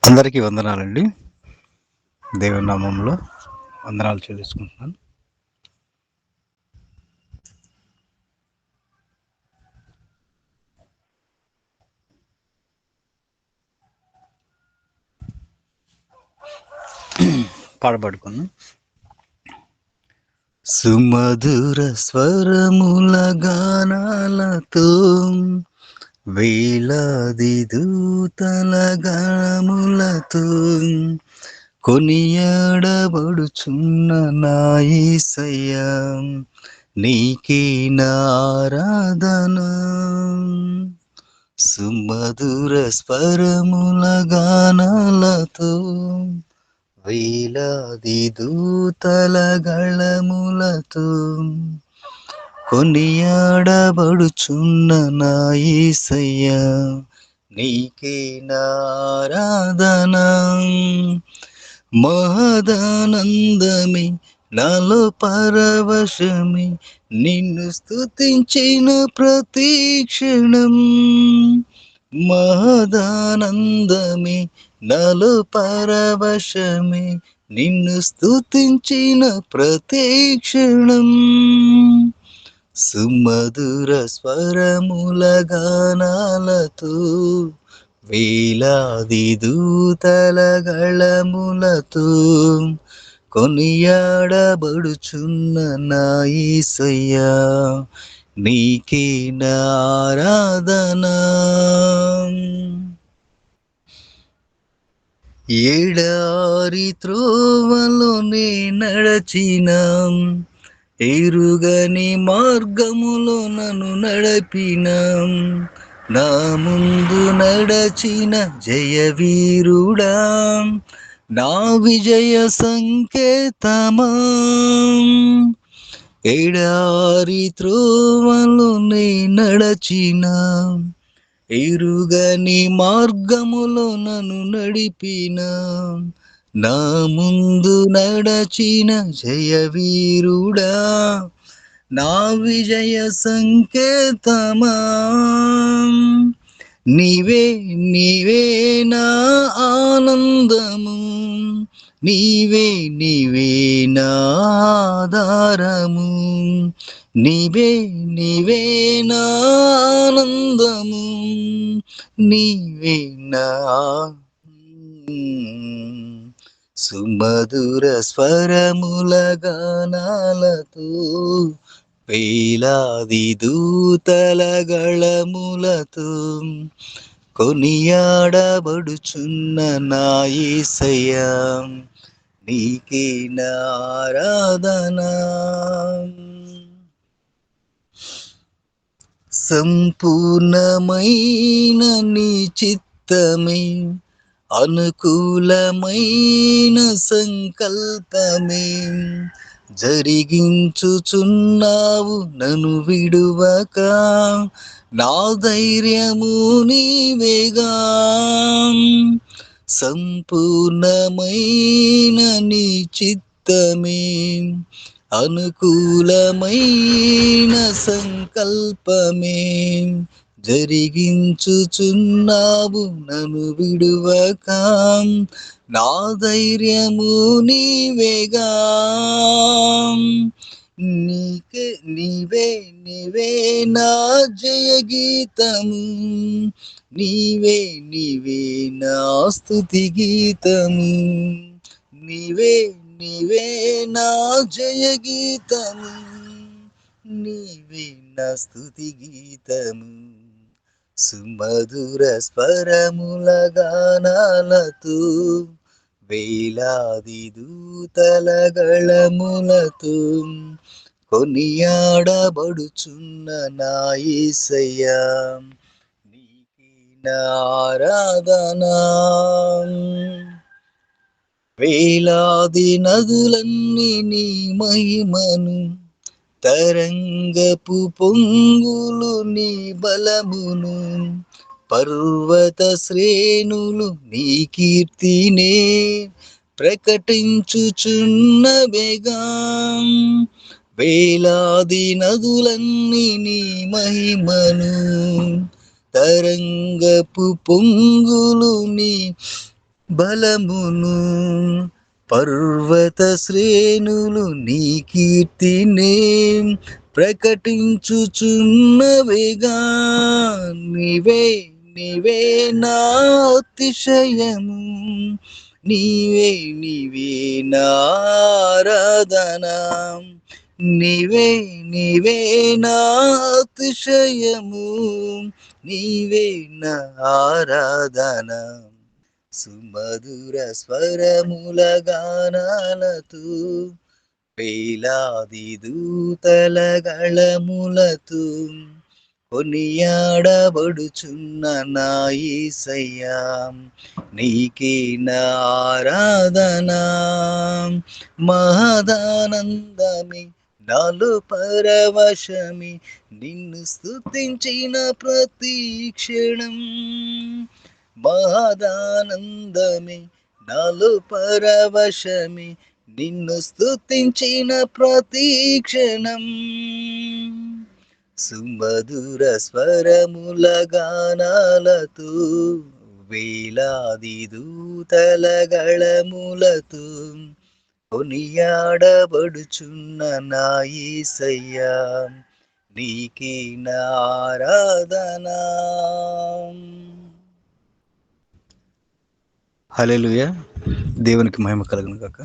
అందరికీ వందనాలండి. దేవుని నామంలో వందనాలు చెల్లించుకుంటున్నాను. పాడబడుకున్నాం. సుమధుర స్వరముల గానాలతో వేలాది దూతల గణములతో కొనియాడబడుచున్న నా యేసయ్యా, నీకే నా ఆరాధన. సుమధుర స్వరముల గానాలతో వేలాది దూతల గళములతో కొనియాడబడుచున్న నా యేసయ్యా, నీకే నా ఆరాధన. మహదానందమే నాలో పరవశమే, నిన్ను స్తుతించిన ప్రతి క్షణం. మహదానందమే నాలో పరవశమే, నిన్ను స్తుతించిన ప్రతి క్షణం. సుమధుర స్వరముల గానాలతో వేలాది దూతల గళములతో కొనియాడబడుచున్న నా యేసయ్యా, నీకే నా ఆరాధన. ఎడారి త్రోవలోనే నడచిన, ఎరుగని మార్గములో నన్ను నడిపిన, నా ముందు నడచిన జయవీరుడా, నా విజయ సంకేతమా. ఎడారి త్రోవలోనే నడచిన, ఎరుగని మార్గములో నన్ను నడిపిన, నా ముందు నడచిన జయవీరుడా, నా విజయ సంకేతమా. నీవే నీవే నా ఆనందము, నీవే నీవే నా ఆధారము, నీవే నీవే నా ఆనందము, నీవే నా. సుమధుర స్వరముల గానాలతో వేలాది దూతల గళములతో కొనియాడబడుచున్న నా యేసయ్యా, నీకే నా ఆరాధన. సంపూర్ణమైన నీ చిత్తమే, అనుకూలమైన సంకల్పమే జరిగించుచున్నావు నన్ను విడువక, నా ధైర్యము నీవేగా. సంపూర్ణమైన నీ చిత్తమే, అనుకూలమైన సంకల్పమే జరిగించుచున్నావు నన్ను విడువక, నా ధైర్యము నీవేగా. నీవే నీవే నా జయ గీతము, నీవే నీవే నా స్తుతి గీతము, నీవే నీవే నా జయ గీతము, నీవే నా స్తుతి గీతము. సుమధుర స్వరముల గానాలతో వేలాది దూతల గళములతో కొనియాడబడుచున్న నా యేసయ్యా, నీకే నా ఆరాధన. వేలాది నదులన్నీ నీ మహిమను, తరంగపు పొంగులు నీ బలమును, పర్వత శ్రేణులు నీ కీర్తినే ప్రకటించుచున్నవెగా. వేలాది నదులన్నీ నీ మహిమను, తరంగపు పొంగులు నీ బలమును, పర్వత శ్రేణులు నీ కీర్తినే ప్రకటించుచున్నవిగా. నీవే నీవే నా అతిశయము, నీవే నీవే నా ఆరాధన, నీవే నీవే నా అతిశయము, నీవే నా ఆరాధన. సుమధుర స్వరముల గానాలతో, వేలాది దూతల గళములతో కొనియాడబడుచున్న నా యేసయ్యా, నీకే నా ఆరాధన. మహదానందమే నాలో పరవశమే, నిన్ను స్తుతించిన ప్రతి క్షణం. మహదానందమే నాలో పరవశమే, నిన్ను స్తుతించిన ప్రతి క్షణం. సుమధుర స్వరముల గానాలతో, వేలాది దూతల గళములతో కొనియాడబడుచున్న నా యేసయ్యా, నీకే నా ఆరాధన. హల్లెలూయా. దేవునికి మహిమ కలుగును గాక.